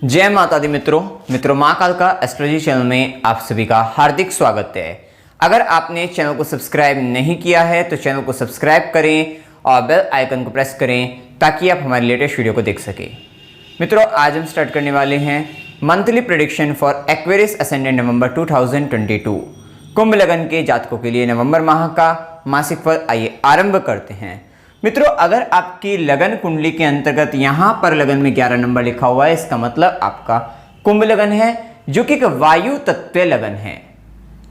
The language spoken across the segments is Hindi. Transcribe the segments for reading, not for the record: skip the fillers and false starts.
जय माता दी मित्रों माँ काल का एस्ट्रोलॉजी चैनल में आप सभी का हार्दिक स्वागत है। अगर आपने चैनल को सब्सक्राइब नहीं किया है तो चैनल को सब्सक्राइब करें और बेल आइकन को प्रेस करें ताकि आप हमारे लेटेस्ट वीडियो को देख सकें। मित्रों, आज हम स्टार्ट करने वाले हैं monthly prediction for Aquarius ascendant November 2022। कुंभ लगन के जातकों के लिए नवंबर माह का मासिक फल आइए आरंभ करते हैं। मित्रों, अगर आपकी लगन कुंडली के अंतर्गत यहाँ पर लगन में 11 नंबर लिखा हुआ है, इसका मतलब आपका कुंभ लगन है, जो कि एक वायु तत्व लगन है।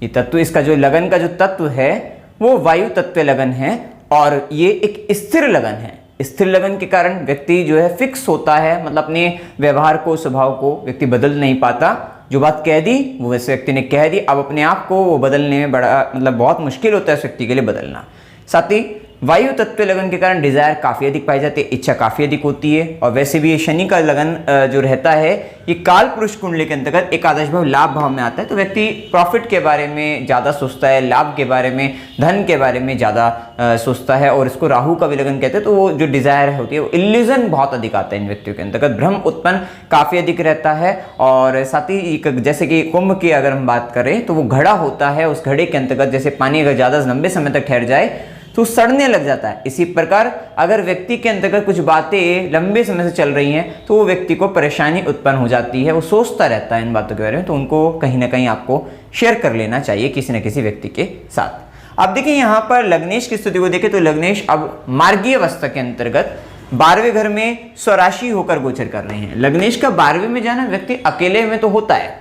ये तत्व, इसका जो लगन का जो तत्व है वो वायु तत्व लगन है और ये एक स्थिर लगन है। स्थिर लगन के कारण व्यक्ति जो है फिक्स होता है, मतलब अपने व्यवहार को, स्वभाव को व्यक्ति बदल नहीं पाता। जो बात कह दी वो वैसे व्यक्ति ने कह दी, अब अपने आप को वो बदलने में बड़ा बहुत मुश्किल होता है उस व्यक्ति के लिए बदलना। साथ ही वायु तत्व लगन के कारण डिजायर काफी अधिक पाई जाती है, इच्छा काफी अधिक होती है। और वैसे भी ये शनि का लगन जो रहता है ये काल पुरुष कुंडली के अंतर्गत एकादश भाव लाभ भाव में आता है, तो व्यक्ति प्रॉफिट के बारे में ज्यादा सोचता है, लाभ के बारे में, धन के बारे में ज्यादा सोचता है। और इसको राहु का भी लगन कहते हैं, तो वो जो डिजायर होती है वो इल्यूजन बहुत अधिक आता है इन व्यक्तियों के अंतर्गत, भ्रम उत्पन्न काफी अधिक रहता है। और साथ ही जैसे कि कुंभ की अगर हम बात करें तो वो घड़ा होता है, उस घड़े के अंतर्गत जैसे पानी अगर ज्यादा लंबे समय तक ठहर जाए तो सड़ने लग जाता है। इसी प्रकार अगर व्यक्ति के अंतर्गत कुछ बातें लंबे समय से चल रही हैं तो वो व्यक्ति को परेशानी उत्पन्न हो जाती है, वो सोचता रहता है इन बातों के बारे में, तो उनको कहीं ना कहीं आपको शेयर कर लेना चाहिए किसी न किसी व्यक्ति के साथ। अब देखिए यहाँ पर लग्नेश की स्थिति को देखें तो लग्नेश अब मार्गीय अवस्था के अंतर्गत 12वें घर में स्वराशि होकर गोचर कर रहे हैं। लग्नेश का 12वें में जाना व्यक्ति अकेले में तो होता है,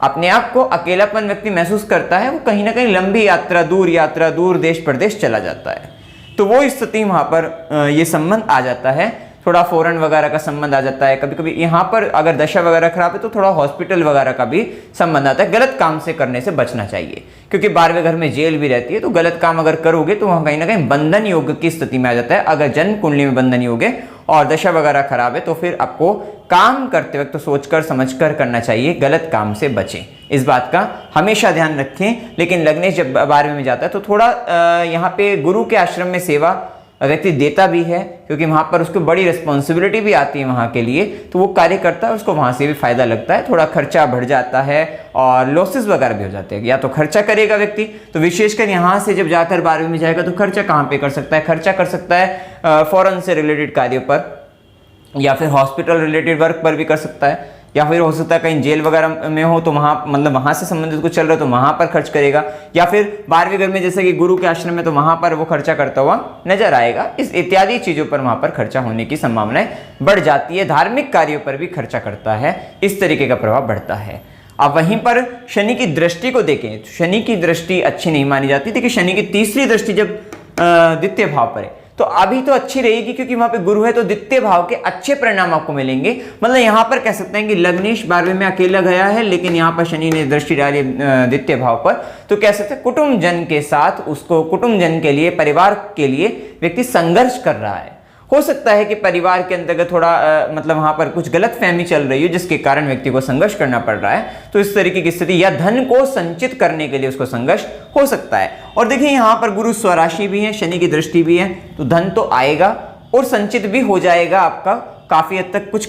अपने आप को अकेलापन व्यक्ति महसूस करता है, वो कहीं ना कहीं लंबी यात्रा दूर देश प्रदेश चला जाता है, तो वो स्थिति वहां पर ये संबंध आ जाता है, थोड़ा फॉरेन वगैरह का संबंध आ जाता है। कभी कभी यहाँ पर अगर दशा वगैरह खराब है तो थोड़ा हॉस्पिटल वगैरह का भी संबंध आता है। गलत काम से करने से बचना चाहिए, क्योंकि 12वें घर में जेल भी रहती है, तो गलत काम अगर करोगे तो वहाँ कहीं ना कहीं बंधन योग की स्थिति में आ जाता है। अगर जन्म कुंडली में बंधन योग है और दशा वगैरह खराब है तो फिर आपको काम करते वक्त तो सोचकर समझकर करना चाहिए, गलत काम से बचें, इस बात का हमेशा ध्यान रखें। लेकिन लग्नेश जब 12वें में जाता है तो थोड़ा यहाँ पे गुरु के आश्रम में सेवा व्यक्ति देता भी है, क्योंकि वहां पर उसको बड़ी रिस्पॉन्सिबिलिटी भी आती है वहां के लिए, तो वो कार्य करता है, उसको वहां से भी फायदा लगता है। थोड़ा खर्चा बढ़ जाता है और लॉसेस वगैरह भी हो जाते हैं। या तो खर्चा करेगा व्यक्ति, तो विशेषकर यहाँ से जब जाकर 12वें में जाएगा तो खर्चा कहाँ पे कर सकता है? खर्चा कर सकता है फॉरेन से रिलेटेड कार्यों पर, या फिर हॉस्पिटल रिलेटेड वर्क पर भी कर सकता है, या फिर हो सकता है कहीं जेल वगैरह में हो तो वहाँ वहाँ से संबंधित कुछ चल रहा है तो वहाँ पर खर्च करेगा, या फिर 12वें घर में जैसे कि गुरु के आश्रम में तो वहाँ पर वो खर्चा करता हुआ नजर आएगा। इस इत्यादि चीज़ों पर वहाँ पर खर्चा होने की संभावनाएं बढ़ जाती है। धार्मिक कार्यों पर भी खर्चा करता है, इस तरीके का प्रभाव बढ़ता है। अब वहीं पर शनि की दृष्टि को देखें तो शनि की दृष्टि अच्छी नहीं मानी जाती। देखिए शनि की तीसरी दृष्टि जब द्वितीय भाव पर है तो अभी तो अच्छी रहेगी, क्योंकि वहां पे गुरु है तो द्वितीय भाव के अच्छे परिणाम आपको मिलेंगे। मतलब यहां पर कह सकते हैं कि लग्नेश 12वें में अकेला गया है, लेकिन यहां पर शनि ने दृष्टि डाली द्वितीय भाव पर, तो कह सकते हैं कुटुंब जन के साथ, उसको कुटुंब जन के लिए, परिवार के लिए व्यक्ति संघर्ष कर रहा है। हो सकता है कि परिवार के अंतर्गत थोड़ा वहां पर कुछ गलत फहमी चल रही है जिसके कारण व्यक्ति को संघर्ष करना पड़ रहा है, तो इस तरीके की स्थिति, या धन को संचित करने के लिए उसको संघर्ष हो सकता है। और देखिए यहाँ पर गुरु स्वराशि भी है, शनि की दृष्टि भी है, तो धन तो आएगा और संचित भी हो जाएगा आपका काफी हद तक, कुछ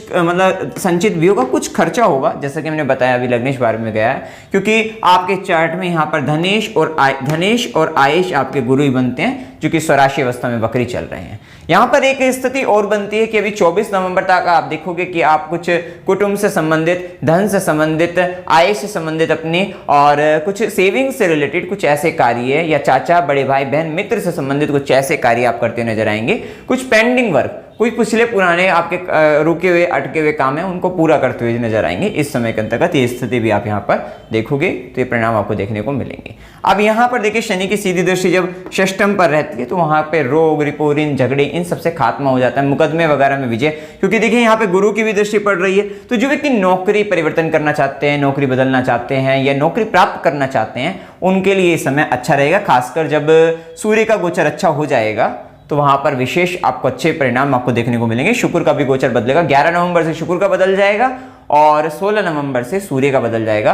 संचित भी होगा, कुछ खर्चा होगा, जैसा कि मैंने बताया अभी लग्नेश 12वें में गया है, क्योंकि आपके चार्ट में यहाँ पर धनेश और आयेश आपके गुरु ही बनते हैं, जो कि स्वराशि अवस्था में वक्री चल रहे हैं। यहाँ पर एक स्थिति और बनती है कि अभी 24 नवंबर तक आप देखोगे कि आप कुछ कुटुंब से संबंधित, धन से संबंधित, आय से संबंधित अपने, और कुछ सेविंग से रिलेटेड कुछ ऐसे कार्य, या चाचा, बड़े भाई बहन, मित्र से संबंधित कुछ ऐसे कार्य आप करते नजर आएंगे। कुछ पेंडिंग वर्क, कुछ पिछले पुराने आपके रुके हुए अटके हुए काम है, उनको पूरा करते हुए नजर आएंगे इस समय के अंतर्गत। ये स्थिति भी आप यहाँ पर देखोगे तो ये परिणाम आपको देखने को मिलेंगे। अब यहाँ पर देखिए शनि की सीधी दृष्टि जब षष्टम पर रहती है तो वहां पे रोग, रिपोरिन, झगड़े, इन सबसे खात्मा हो जाता है, मुकदमे वगैरह में विजय, क्योंकि देखिए यहाँ पे गुरु की भी दृष्टि पड़ रही है। तो जो व्यक्ति नौकरी परिवर्तन करना चाहते हैं, नौकरी बदलना चाहते हैं, या नौकरी प्राप्त करना चाहते हैं, उनके लिए ये समय अच्छा रहेगा। खासकर जब सूर्य का गोचर अच्छा हो जाएगा तो वहां पर विशेष आपको अच्छे परिणाम आपको देखने को मिलेंगे। शुक्र का भी गोचर बदलेगा, 11 नवंबर से शुक्र का बदल जाएगा और 16 नवंबर से सूर्य का बदल जाएगा।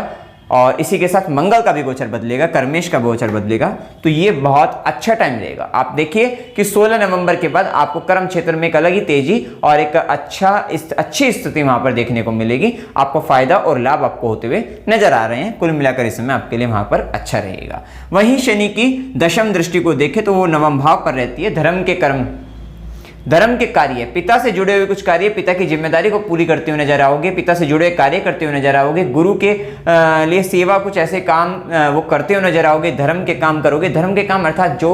और इसी के साथ मंगल का भी गोचर बदलेगा, कर्मेश का गोचर बदलेगा। तो ये बहुत अच्छा टाइम रहेगा। आप देखिए कि 16 नवंबर के बाद आपको कर्म क्षेत्र में एक अलग ही तेजी और एक अच्छी स्थिति वहां पर देखने को मिलेगी। आपको फायदा और लाभ आपको होते हुए नजर आ रहे हैं। कुल मिलाकर इस समय आपके लिए वहां पर अच्छा रहेगा। वहीं शनि की दशम दृष्टि को देखें तो वो नवम भाव पर रहती है। धर्म के कार्य, पिता से जुड़े हुए कुछ कार्य, पिता की जिम्मेदारी को पूरी करते हुए नजर आओगे, पिता से जुड़े हुए कार्य करते हुए नजर आओगे, गुरु के लिए सेवा, कुछ ऐसे काम वो करते हुए नजर आओगे, धर्म के काम करोगे। धर्म के काम अर्थात जो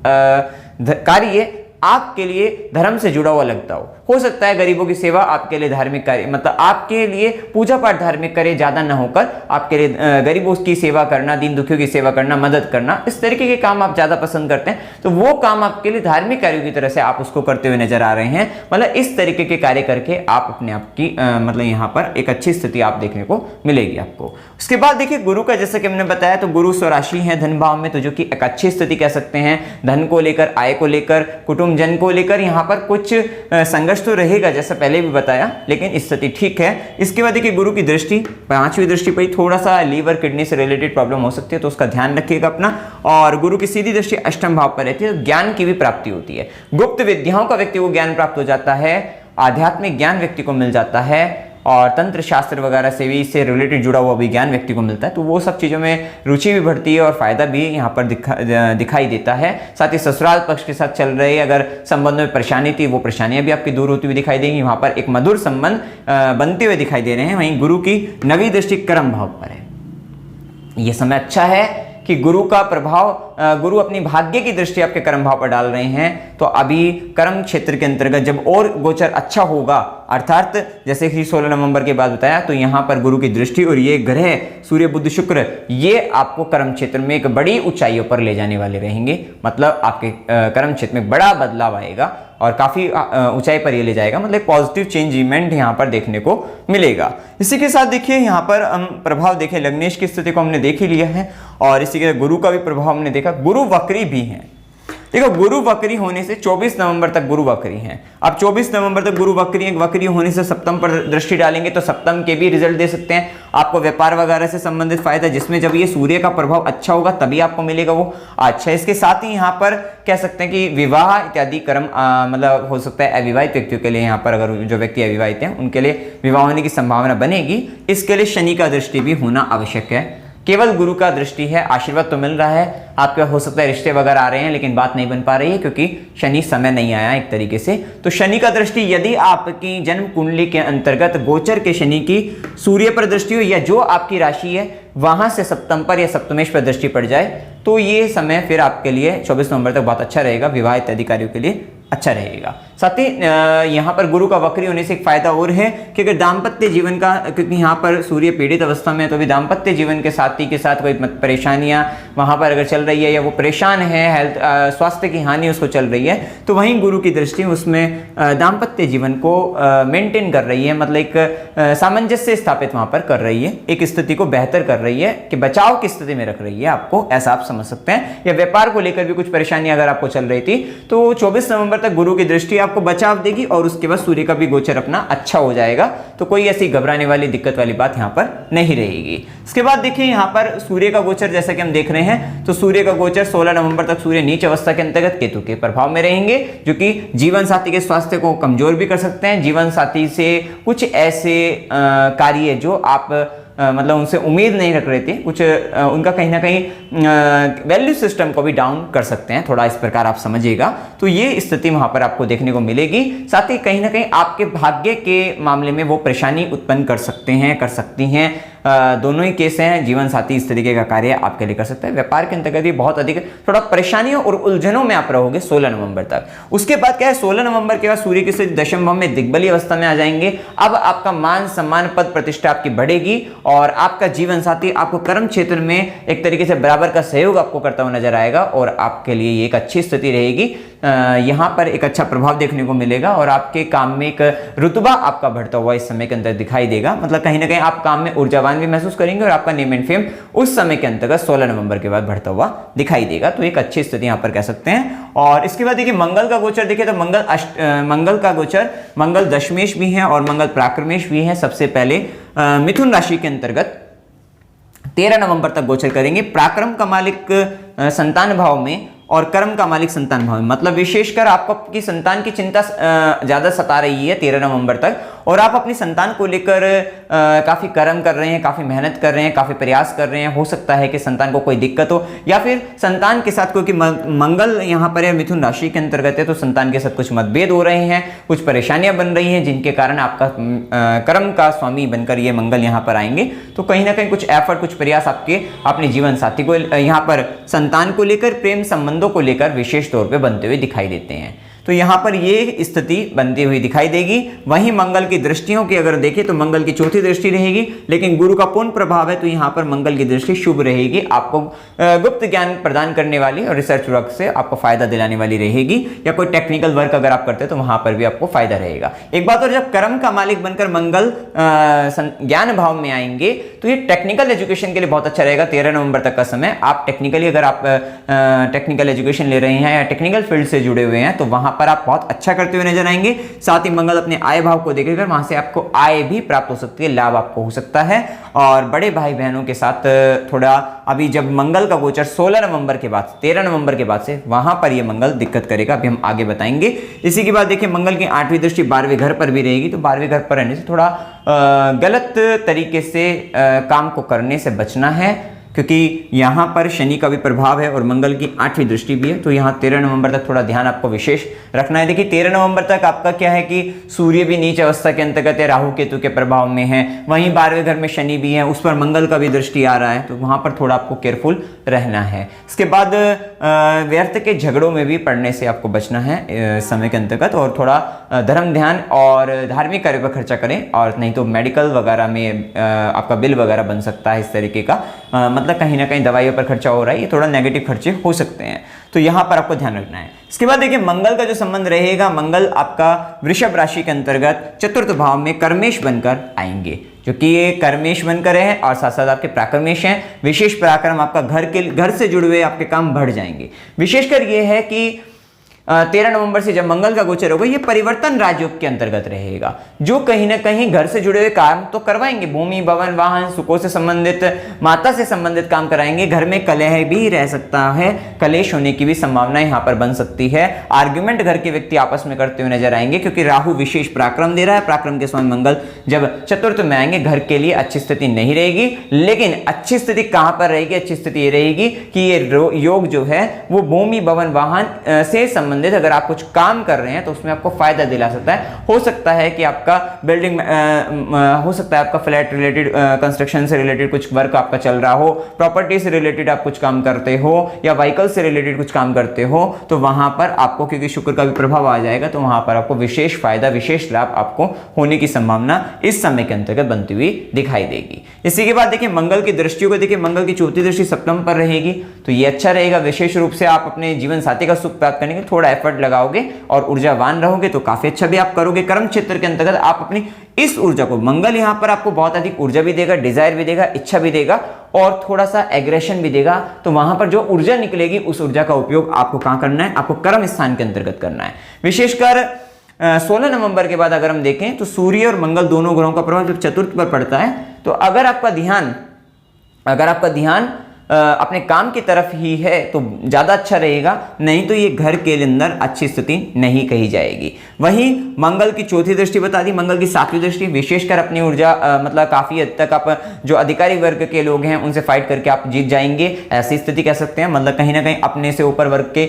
कार्य आपके लिए धर्म से जुड़ा हुआ लगता हो सकता है गरीबों की सेवा आपके लिए धार्मिक कार्य, मतलब आपके लिए पूजा पाठ धार्मिक कार्य ज्यादा ना होकर आपके लिए गरीबों की सेवा करना, दीन दुखियों की सेवा करना, मदद करना, इस तरीके के काम आप ज्यादा पसंद करते हैं। तो वो काम आपके लिए धार्मिक कार्यों की तरह से आप उसको करते हुए नजर आ रहे हैं। मतलब इस तरीके के कार्य करके आप अपने आप की मतलब यहाँ पर एक अच्छी स्थिति आप देखने को मिलेगी आपको। उसके बाद देखिए गुरु का, जैसे कि हमने बताया, तो गुरु स्वराशि है धन भाव में, तो जो कि एक अच्छी स्थिति कह सकते हैं। धन को लेकर, आय को लेकर, कुटुंब जन को लेकर यहाँ पर कुछ संघर्ष तो रहेगा जैसा पहले भी बताया, लेकिन स्थिति ठीक है। इसके बाद देखिए गुरु की दृष्टि, 5वीं दृष्टि पर थोड़ा सा लीवर किडनी से रिलेटेड प्रॉब्लम हो सकती है, तो उसका ध्यान रखिएगा अपना। और गुरु की सीधी दृष्टि अष्टम भाव पर रहती है, तो ज्ञान की भी प्राप्ति होती है। गुप्त विद्याओं का व्यक्ति को ज्ञान प्राप्त हो जाता है, आध्यात्मिक ज्ञान व्यक्ति को मिल जाता है, और तंत्र शास्त्र वगैरह से भी इससे रिलेटेड जुड़ा हुआ भी ज्ञान व्यक्ति को मिलता है। तो वो सब चीज़ों में रुचि भी बढ़ती है और फायदा भी यहाँ पर दिखाई देता है। साथ ही ससुराल पक्ष के साथ चल रही अगर संबंध में परेशानी थी, वो परेशानियां भी आपकी दूर होती हुई दिखाई देंगी। वहाँ पर एक मधुर संबंध बनते हुए दिखाई दे रहे हैं। वहीं गुरु की 9वीं दृष्टि कर्म भाव पर है। ये समय अच्छा है कि गुरु का प्रभाव, गुरु अपनी भाग्य की दृष्टि आपके कर्म भाव पर डाल रहे हैं। तो अभी कर्म क्षेत्र के अंतर्गत जब और गोचर अच्छा होगा, अर्थात जैसे कि 16 नवंबर के बाद बताया, तो यहाँ पर गुरु की दृष्टि और ये ग्रह सूर्य बुध शुक्र, ये आपको कर्म क्षेत्र में एक बड़ी ऊंचाइयों पर ले जाने वाले रहेंगे। मतलब आपके कर्म क्षेत्र में बड़ा बदलाव आएगा और काफी ऊंचाई पर ये ले जाएगा। मतलब पॉजिटिव चेंजमेंट यहाँ पर देखने को मिलेगा। इसी के साथ देखिए यहाँ पर हम प्रभाव देखें, लग्नेश की स्थिति को हमने देख ही लिया है, और इसी के गुरु का भी प्रभाव हमने देखा। गुरु वक्री भी है। देखो गुरु वक्री होने से 24 नवंबर तक गुरु वक्री हैं। अब 24 नवंबर तक गुरु वक्री होने से सप्तम पर दृष्टि डालेंगे, तो सप्तम के भी रिजल्ट दे सकते हैं आपको, व्यापार वगैरह से संबंधित फायदा, जिसमें जब ये सूर्य का प्रभाव अच्छा होगा तभी आपको मिलेगा वो अच्छा। इसके साथ ही यहाँ पर कह सकते हैं कि विवाह इत्यादि कर्म मतलब हो सकता है अविवाहित व्यक्तियों के लिए, यहाँ पर अगर जो व्यक्ति अविवाहित हैं उनके लिए विवाह होने की संभावना बनेगी। इसके लिए शनि का दृष्टि भी होना आवश्यक है। केवल गुरु का दृष्टि है, आशीर्वाद तो मिल रहा है, आपके हो सकता है रिश्ते वगैरह आ रहे हैं, लेकिन बात नहीं बन पा रही है क्योंकि शनि समय नहीं आया एक तरीके से। तो शनि का दृष्टि यदि आपकी जन्म कुंडली के अंतर्गत गोचर के शनि की सूर्य पर दृष्टि हो, या जो आपकी राशि है वहां से सप्तम पर या सप्तमेश पर दृष्टि पड़ जाए, तो ये समय फिर आपके लिए 24 नवंबर तक बहुत अच्छा रहेगा, विवाह इत्यादि कार्यों के लिए अच्छा रहेगा। साथ ही यहाँ पर गुरु का वक्री होने से एक फायदा और है कि अगर दाम्पत्य जीवन का, क्योंकि यहाँ पर सूर्य पीड़ित अवस्था में है, तो भी दाम्पत्य जीवन के साथी के साथ कोई परेशानियाँ वहाँ पर अगर चल रही है, या वो परेशान है, हेल्थ स्वास्थ्य की हानि उसको चल रही है, तो वहीं गुरु की दृष्टि उसमें दाम्पत्य जीवन को मेंटेन कर रही है। मतलब एक सामंजस्य स्थापित वहाँ पर कर रही है, एक स्थिति को बेहतर कर रही है, कि बचाव की स्थिति में रख रही है आपको, ऐसा आप समझ सकते हैं। या व्यापार को लेकर भी कुछ परेशानी अगर आपको चल रही थी, तो 24 नवंबर तक गुरु की दृष्टि आपको बचाव देगी, और उसके बाद सूर्य का भी गोचर अपना अच्छा हो जाएगा। तो कोई ऐसी घबराने वाली दिक्कत वाली बात यहाँ पर नहीं रहेगी। इसके बाद देखिए यहाँ पर सूर्य का गोचर जैसा कि हम देख रहे हैं, तो सूर्य का गोचर 16 नवंबर तक सूर्य नीच अवस्था के अंतर्गत केतु के प्रभाव में रहेंगे, जो कि जीवन साथी के स्वास्थ्य को कमजोर भी कर सकते हैं। जीवन साथी से कुछ ऐसे कार्य जो आप मतलब उनसे उम्मीद नहीं रख रहे थे, कुछ उनका कहीं ना कहीं वैल्यू सिस्टम को भी डाउन कर सकते हैं, थोड़ा इस प्रकार आप समझिएगा। तो ये स्थिति वहां पर आपको देखने को मिलेगी। साथ ही कहीं ना कहीं आपके भाग्य के मामले में वो परेशानी उत्पन्न कर सकते हैं, कर सकती हैं, दोनों ही केस हैं। जीवन साथी इस तरीके का कार्य आपके लिए कर सकता है। व्यापार के अंतर्गत भी बहुत अधिक थोड़ा परेशानियों और उलझनों में आप रहोगे 16 नवंबर तक। उसके बाद क्या है, 16 नवंबर के बाद सूर्य की स्थिति दशम भाव में दिग्बली अवस्था में आ जाएंगे। अब आपका मान सम्मान पद प्रतिष्ठा आपकी बढ़ेगी, और आपका जीवन साथी आपको कर्म क्षेत्र में एक तरीके से बराबर का सहयोग आपको करता हुआ नजर आएगा, और आपके लिए ये एक अच्छी स्थिति रहेगी। यहाँ पर एक अच्छा प्रभाव देखने को मिलेगा, और आपके काम में एक रुतबा आपका बढ़ता हुआ इस समय के अंदर दिखाई देगा। मतलब कहीं ना कहीं आप काम में ऊर्जावान भी महसूस करेंगे, और आपका नेम एंड फेम उस समय के अंतर्गत 16 नवंबर के बाद बढ़ता हुआ दिखाई देगा। तो एक अच्छी स्थिति यहाँ पर कह सकते हैं। और इसके बाद देखिए मंगल का गोचर देखिए, तो मंगल का गोचर, मंगल दशमेश भी है और मंगल प्राक्रमेश भी है। सबसे पहले मिथुन राशि के अंतर्गत 13 नवंबर तक गोचर करेंगे। पराक्रम का मालिक संतान भाव में और कर्म का मालिक संतान भाव में, मतलब विशेषकर आपको आपकी संतान की चिंता ज्यादा सता रही है 13 नवंबर तक, और आप अपनी संतान को लेकर काफी कर्म कर रहे हैं, काफी मेहनत कर रहे हैं, काफी प्रयास कर रहे हैं। हो सकता है कि संतान को कोई दिक्कत हो, या फिर संतान के साथ, क्योंकि मंगल यहाँ पर मिथुन राशि के अंतर्गत है, तो संतान के साथ कुछ मतभेद हो रहे हैं, कुछ परेशानियां बन रही हैं, जिनके कारण आपका कर्म का स्वामी बनकर ये मंगल यहाँ पर आएंगे। तो कहीं ना कहीं कुछ एफर्ट, कुछ प्रयास आपके अपने जीवन साथी को यहाँ पर संतान को लेकर, प्रेम संबंधों को लेकर विशेष तौर पे बनते हुए दिखाई देते हैं। तो यहां पर ये स्थिति बनती हुई दिखाई देगी। वहीं मंगल की दृष्टियों की अगर देखें तो मंगल की चौथी दृष्टि रहेगी, लेकिन गुरु का पूर्ण प्रभाव है, तो यहां पर मंगल की दृष्टि शुभ रहेगी, आपको गुप्त ज्ञान प्रदान करने वाली और रिसर्च वर्क से आपको फायदा दिलाने वाली रहेगी, या कोई टेक्निकल वर्क अगर आप करते हैं तो वहां पर भी आपको फायदा रहेगा। एक बात और, जब कर्म का मालिक बनकर मंगल ज्ञान भाव में आएंगे तो ये टेक्निकल एजुकेशन के लिए बहुत अच्छा रहेगा। 13 नवंबर तक का समय, आप टेक्निकली अगर आप टेक्निकल एजुकेशन ले रहे हैं या टेक्निकल फील्ड से जुड़े हुए हैं तो वहां पर आप बहुत अच्छा करते हुए नजर आएंगे। साथ ही मंगल अपने आय भाव को देखेगा, वहां से आपको आय भी प्राप्त हो सकती है, लाभ आपको हो सकता है। और बड़े भाई बहनों के साथ थोड़ा, अभी जब मंगल का गोचर 16 नवंबर के बाद, 13 नवंबर के बाद से वहां पर ये मंगल दिक्कत करेगा, अभी हम आगे बताएंगे। इसी के बाद देखिए मंगल की 8वीं दृष्टि 12वें घर पर भी रहेगी, तो 12वें घर पर रहने से थोड़ा गलत तरीके से काम को करने से बचना है, क्योंकि यहां पर शनि का भी प्रभाव है और मंगल की 8वीं दृष्टि भी है। तो यहां 13 नवंबर तक थोड़ा ध्यान आपको विशेष रखना है। देखिए 13 नवंबर तक आपका क्या है कि सूर्य भी नीच अवस्था के अंतर्गत है, राहु केतु के प्रभाव में है, वहीं 12वें घर में शनि भी है, उस पर मंगल का भी दृष्टि आ रहा है, तो वहां पर थोड़ा आपको केयरफुल रहना है। इसके बाद व्यर्थ के झगड़ों में भी पड़ने से आपको बचना है समय के अंतर्गत, और थोड़ा धर्म ध्यान और धार्मिक कार्य पर खर्चा करें, और नहीं तो मेडिकल वगैरह में आपका बिल वगैरह बन सकता है इस तरीके का, मतलब कहीं ना कहीं दवाइयों पर खर्चा हो रहा है, ये थोड़ा नेगेटिव खर्चे हो सकते हैं, तो यहां पर आपको ध्यान रखना है। इसके बाद देखिए मंगल का जो संबंध रहेगा, मंगल आपका वृषभ राशि के अंतर्गत चतुर्थ भाव में कर्मेश बनकर आएंगे, जो कि ये कर्मेश बनकर है और साथ साथ आपके प्राक्रमेश हैं। विशेष पराक्रम, आपका घर से जुड़े हुए आपके काम बढ़ जाएंगे। विशेषकर ये है कि 13 नवंबर से जब मंगल का गोचर होगा, ये परिवर्तन राजयोग के अंतर्गत रहेगा, जो कहीं ना कहीं घर से जुड़े हुए काम तो करवाएंगे, भूमि भवन वाहन सुखों से संबंधित, माता से संबंधित काम कराएंगे। घर में कलह भी रह सकता है, कलेश होने की भी संभावना यहाँ पर बन सकती है। आर्ग्यूमेंट घर के व्यक्ति आपस में करते हुए नजर आएंगे, क्योंकि राहु विशेष पराक्रम दे रहा है। पराक्रम के स्वामी मंगल जब चतुर्थ में आएंगे, घर के लिए अच्छी स्थिति नहीं रहेगी, लेकिन अच्छी स्थिति कहां पर रहेगी? अच्छी स्थिति ये रहेगी कि ये योग जो है वो भूमि भवन वाहन से संबंधित, अगर आप कुछ काम कर रहे हैं तो उसमें आपको फायदा दिला सकता है। हो सकता है कि आपका बिल्डिंग हो सकता है आपका फ्लैट रिलेटेड, कंस्ट्रक्शन से रिलेटेड कुछ वर्क आपका चल रहा हो, प्रॉपर्टी से रिलेटेड आप कुछ काम करते हो, या व्हीकल से रिलेटेड कुछ काम करते हो, तो वहां पर आपको, क्योंकि शुक्र का भी प्रभाव आ जाएगा, तो वहां पर आपको विशेष फायदा, विशेष लाभ आपको होने की संभावना इस समय के अंतर्गत बनती हुई दिखाई देगी। इसी के बाद देखिए मंगल की दृष्टियों को देखिए, मंगल की चौथी दृष्टि सप्तम पर रहेगी, तो ये अच्छा रहेगा। विशेष रूप से आप अपने जीवन साथी का सुख प्राप्त करने के लिए थोड़ा एफर्ट लगाओगे और ऊर्जावान रहोगे तो काफी अच्छा भी आप करोगे। कर्म क्षेत्र के अंतर्गत आप अपनी इस ऊर्जा को, मंगल यहां पर आपको बहुत अधिक ऊर्जा भी देगा, डिजायर भी देगा, इच्छा भी देगा, और थोड़ा सा एग्रेशन भी देगा। तो वहां पर जो ऊर्जा निकलेगी, उस ऊर्जा का उपयोग आपको कहां करना है? आपको कर्म स्थान के अंतर्गत करना है। विशेषकर 16 नवंबर के बाद अगर हम देखें तो सूर्य और मंगल दोनों ग्रहों का प्रभाव जब चतुर्थ पर पड़ता है, तो अगर आपका ध्यान अपने काम की तरफ ही है तो ज्यादा अच्छा रहेगा, नहीं तो ये घर के अंदर अच्छी स्थिति नहीं कही जाएगी। वहीं मंगल की चौथी दृष्टि बता दी, मंगल की 7वीं दृष्टि, विशेषकर अपनी ऊर्जा मतलब काफी हद तक आप जो अधिकारी वर्ग के लोग हैं उनसे फाइट करके आप जीत जाएंगे, ऐसी स्थिति कह सकते हैं। मतलब कहीं ना कहीं अपने से ऊपर वर्ग के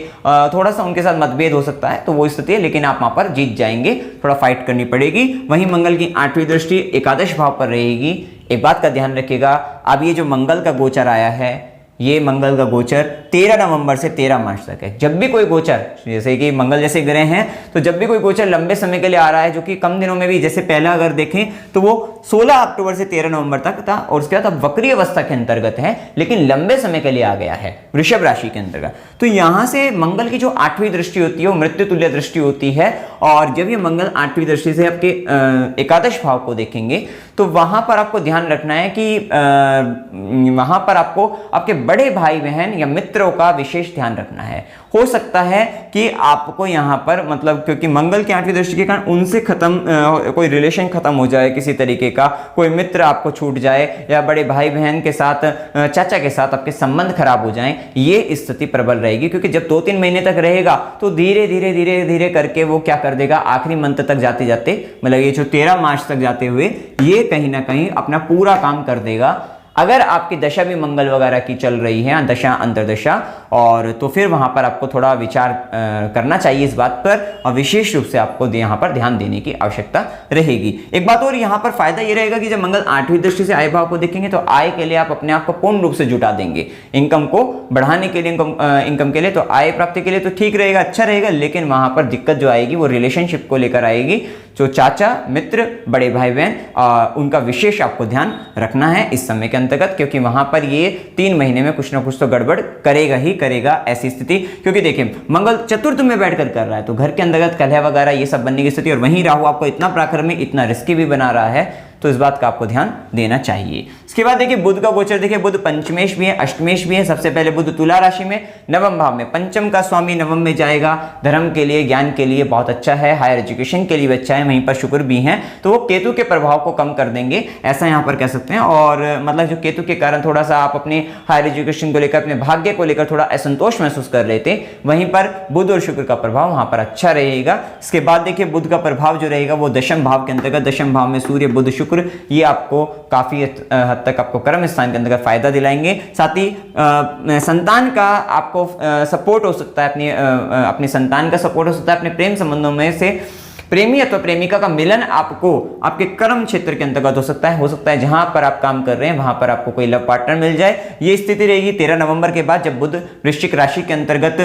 थोड़ा सा उनके साथ मतभेद हो सकता है, तो वो स्थिति है, लेकिन आप वहां पर जीत जाएंगे, थोड़ा फाइट करनी पड़ेगी। वहीं मंगल की 8वीं दृष्टि एकादश भाव पर रहेगी। एक बात का ध्यान रखिएगा, अब ये जो मंगल का गोचर आया है, ये मंगल का गोचर 13 नवंबर से 13 मार्च तक है। जब भी कोई गोचर, जैसे कि मंगल जैसे ग्रह हैं, तो जब भी कोई गोचर लंबे समय के लिए आ रहा है, जो कि कम दिनों में भी, जैसे पहला अगर देखें तो वो 16 अक्टूबर से 13 नवंबर तक था, और उसके बाद अब वक्री अवस्था के अंतर्गत है, लेकिन लंबे समय के लिए आ गया है वृषभ राशि के अंतर्गत। तो यहां से मंगल की जो 8वीं दृष्टि होती है वो मृत्यु तुल्य दृष्टि होती है, और जब ये मंगल 8वीं दृष्टि से आपके एकादश भाव को देखेंगे, तो वहां पर आपको ध्यान रखना है कि वहां पर आपको आपके बड़े भाई बहन या मित्रों का विशेष ध्यान रखना है। हो सकता है कि आपको यहाँ पर मतलब क्योंकि मंगल की 8वीं दृष्टि के कारण उनसे कोई रिलेशन खत्म हो जाए, किसी तरीके का कोई मित्र आपको छूट जाए, या बड़े भाई बहन के साथ, चाचा के साथ आपके संबंध खराब हो जाएं, ये स्थिति प्रबल रहेगी। क्योंकि जब 2-3 महीने तक रहेगा तो धीरे धीरे धीरे धीरे करके वो क्या कर देगा, आखिरी मंथ तक जाते जाते, मतलब ये जो 13 मार्च तक जाते हुए ये कहीं ना कहीं अपना पूरा काम कर देगा। अगर आपकी दशा भी मंगल वगैरह की चल रही है, दशा अंतरदशा, और तो फिर वहां पर आपको थोड़ा विचार करना चाहिए इस बात पर, और विशेष रूप से आपको यहाँ पर ध्यान देने की आवश्यकता रहेगी। एक बात और यहाँ पर फायदा ये रहेगा कि जब मंगल 8वीं दृष्टि से आय भाव को देखेंगे तो आय के लिए आप अपने आप को पूर्ण रूप से जुटा देंगे। इनकम को बढ़ाने के लिए, इनकम के लिए, तो आय प्राप्ति के लिए तो ठीक रहेगा, अच्छा रहेगा, लेकिन वहां पर दिक्कत जो आएगी वो रिलेशनशिप को लेकर आएगी। जो चाचा, मित्र, बड़े भाई बहन, उनका विशेष आपको ध्यान रखना है इस समय के अंतर्गत, क्योंकि वहां पर ये 3 महीने में कुछ ना कुछ तो गड़बड़ करेगा ही करेगा ऐसी स्थिति। क्योंकि देखिए मंगल चतुर्थ में बैठकर कर रहा है तो घर के अंतर्गत कलह वगैरह ये सब बनने की स्थिति, और वहीं राहु आपको इतना पराक्रमी में इतना रिस्की भी बना रहा है, तो इस बात का आपको ध्यान देना चाहिए। इसके बाद देखिए बुध का गोचर, देखिए बुध पंचमेश भी है, अष्टमेश भी है। सबसे पहले बुध तुला राशि में नवम भाव में, पंचम का स्वामी नवम में जाएगा। धर्म के लिए, ज्ञान के लिए बहुत अच्छा है, हायर एजुकेशन के लिए भी अच्छा है। वहीं पर शुक्र भी हैं तो वो केतु के प्रभाव को कम कर देंगे, ऐसा यहाँ पर कह सकते हैं। और मतलब जो केतु के कारण थोड़ा सा आप अपने हायर एजुकेशन को लेकर, अपने भाग्य को लेकर थोड़ा असंतोष महसूस कर रहे थे, वहीं पर बुध और शुक्र का प्रभाव वहां पर अच्छा रहेगा। इसके बाद देखिए बुध का प्रभाव जो रहेगा वो दशम भाव के अंतर्गत, दशम भाव में सूर्य, बुध, शुक्र, ये आपको काफी हद तक आपको कर्म स्थान के अंतर्गत फायदा दिलाएंगे। साथ ही संतान का आपको सपोर्ट हो सकता है, अपनी संतान का सपोर्ट हो सकता है। अपने प्रेम संबंधों में से प्रेमी अथवा प्रेमिका का मिलन आपको आपके कर्म क्षेत्र के अंतर्गत हो सकता है जहां पर आप काम कर रहे हैं वहां पर आपको कोई लव पार्टनर मिल जाए। ये स्थिति रहेगी 13 नवंबर के बाद, जब बुध वृश्चिक राशि के अंतर्गत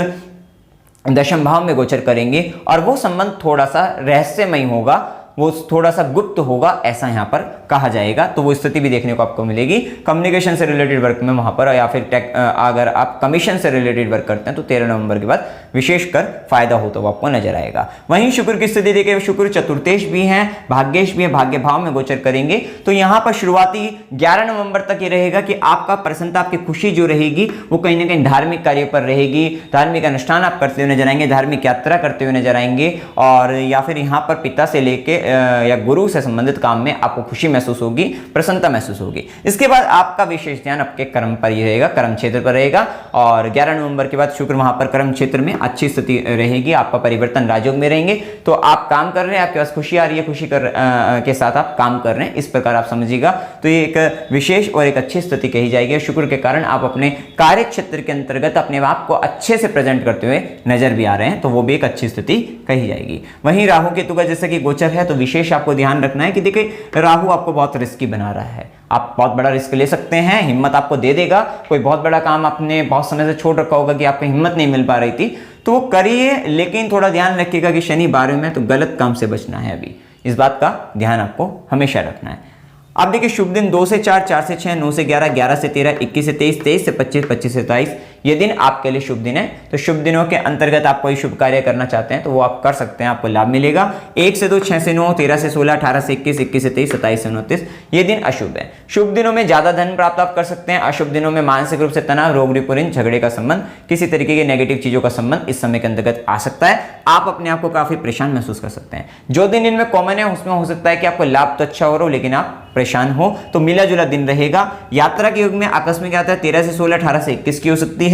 दशम भाव में गोचर करेंगे, और वो संबंध थोड़ा सा रहस्यमय होगा, वो थोड़ा सा गुप्त होगा, ऐसा यहाँ पर कहा जाएगा। तो वो स्थिति भी देखने को आपको मिलेगी। कम्युनिकेशन से रिलेटेड वर्क में वहां पर, या फिर अगर आप कमीशन से रिलेटेड वर्क करते हैं तो 13 नवंबर के बाद विशेषकर फायदा हो तो वो आपको नजर आएगा। वहीं शुक्र की स्थिति देखिए, शुक्र चतुर्थेश भी हैं, भाग्येश भी है, भाग्य भाव में गोचर करेंगे। तो यहाँ पर शुरुआती 11 नवंबर तक ये रहेगा कि आपका प्रसन्नता, आपकी खुशी जो रहेगी वो कहीं ना कहीं धार्मिक कार्य पर रहेगी। धार्मिक अनुष्ठान आप करते हुए नजर आएंगे, धार्मिक यात्रा करते हुए नजर आएंगे, और या फिर यहाँ पर पिता से लेके या गुरु से संबंधित काम में आपको खुशी महसूस होगी, प्रसन्नता महसूस होगी। इसके बाद आपका विशेष ध्यान आपके कर्म पर ही रहेगा, कर्म क्षेत्र पर रहेगा। और 11 नवंबर के बाद शुक्र वहां पर कर्म क्षेत्र में अच्छी स्थिति रहेगी, आपका परिवर्तन राजयोग में रहेंगे। तो आप काम कर रहे हैं, आपके पास खुशी आ रही है, खुशी के साथ आप काम कर रहे हैं, इस प्रकार आप समझिएगा। तो ये एक विशेष और एक अच्छी स्थिति कही जाएगी। शुक्र के कारण आप अपने कार्य क्षेत्र के अंतर्गत अपने आप को अच्छे से प्रेजेंट करते हुए नजर भी आ रहे हैं, तो वो भी एक अच्छी स्थिति कही जाएगी। वहीं राहु केतु का जैसे कि गोचर है, तो विशेष आपको ध्यान रखना है कि देखिए राहु आपको बहुत रिस्की बना रहा है। आप बहुत बड़ा रिस्क ले सकते हैं, हिम्मत आपको दे देगा। कोई बहुत बड़ा काम आपने बहुत समय से छोड़ रखा होगा कि आपको हिम्मत नहीं मिल पा रही थी, तो वो करिए, लेकिन थोड़ा ध्यान रखिएगा कि शनि 12वें में, तो गलत काम से बचना है। अभी इस बात का ध्यान आपको हमेशा रखना है। आप देखिए शुभ दिन 2 से 4, 4 से 6, 9 से 11, 11 से 13, 21 से 23, 23 से 25, 25 से 27, ये दिन आपके लिए शुभ दिन है। तो शुभ दिनों के अंतर्गत आप कोई शुभ कार्य करना चाहते हैं तो वो आप कर सकते हैं, आपको लाभ मिलेगा। 1 से 2, 6 से 9, 13 से 16, 18 से 21, 21 से 23, 27 से 29, ये दिन अशुभ है। शुभ दिनों में ज्यादा धन प्राप्त आप कर सकते हैं। अशुभ दिनों में मानसिक रूप से तनाव, रोग, रिपुरिन, झगड़े का संबंध, किसी तरीके की नेगेटिव चीजों का संबंध इस समय के अंतर्गत आ सकता है। आप अपने आप को काफी परेशान महसूस कर सकते हैं। जो दिन इनमें कॉमन है उसमें हो सकता है कि आपको लाभ तो अच्छा हो रहा हो लेकिन आप परेशान हो, तो मिला जुला दिन रहेगा। यात्रा के युग में आकस्मिक यात्रा 13 से 16, 18 से 21 की हो सकती है।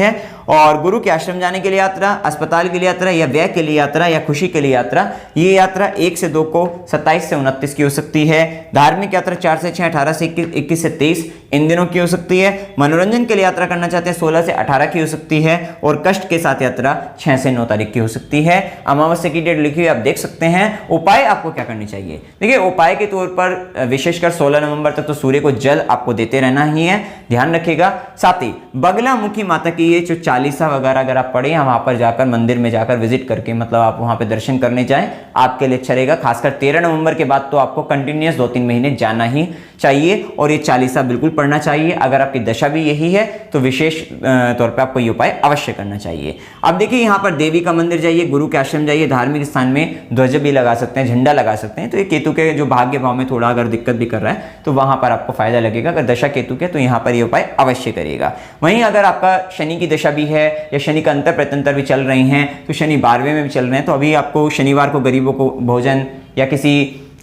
और गुरु के आश्रम जाने के लिए यात्रा, अस्पताल के लिए यात्रा, या व्यय के लिए यात्रा, या खुशी के लिए यात्रा, ये यात्रा 1 से 2 को 27 से 29 की हो सकती है। धार्मिक यात्रा 4 से 6, 18 से 21, 21 से 23 इन दिनों की हो सकती है। मनोरंजन के लिए यात्रा करना चाहते हैं 16 से 18 की हो सकती है। और कष्ट के साथ यात्रा 6 से 9 तारीख की हो सकती है। अमावस्या की डेट लिखी हुई आप देख सकते हैं। उपाय आपको क्या करनी चाहिए, देखिए उपाय के तौर पर विशेषकर 16 नवंबर तक तो सूर्य को जल आपको देते रहना ही है, ध्यान रखिएगा। साथ ही बगला मुखी माता की ये जो चालीसा वगैरह अगर आप पढ़े या वहाँ पर जाकर मंदिर में जाकर विजिट करके मतलब आप वहाँ पे दर्शन करने जाएं, आपके लिए अच्छा रहेगा। खासकर 13 नवंबर के बाद तो आपको कंटिन्यूस 2-3 महीने जाना ही चाहिए और ये चालीसा बिल्कुल पढ़ना चाहिए। अगर आपकी दशा भी यही है तो विशेष तौर पर आपको ये उपाय अवश्य करना चाहिए। अब देखिए यहाँ पर देवी का मंदिर जाइए, गुरु के आश्रम जाइए, धार्मिक स्थान में ध्वज भी लगा सकते हैं, झंडा लगा सकते हैं। तो ये केतु के जो भाग्य भाव में थोड़ा अगर दिक्कत भी कर रहा है तो वहां पर आपको फायदा लगेगा। अगर दशा केतु के तो यहाँ पर ये उपाय अवश्य करिएगा। वहीं अगर आपका शनि की दशा भी है या शनि का अंतर प्रत्यंतर भी चल रही हैं, तो शनि 12वें में भी चल रहे हैं, तो अभी आपको शनिवार को गरीबों को भोजन या किसी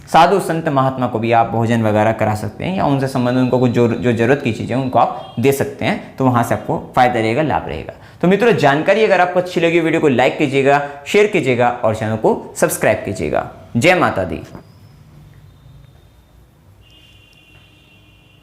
साधु संत महात्मा को भी आप भोजन वगैरह करा सकते हैं या उनसे संबंधित उनको कुछ जो जरूरत की चीज़ें उनको आप दे सकते हैं। तो वहां से आपको फायदा रहेगा, लाभ रहेगा। तो मित्रों, जानकारी अगर आपको अच्छी लगी वीडियो को लाइक कीजिएगा, शेयर कीजिएगा और चैनल को सब्सक्राइब कीजिएगा। जय माता दी।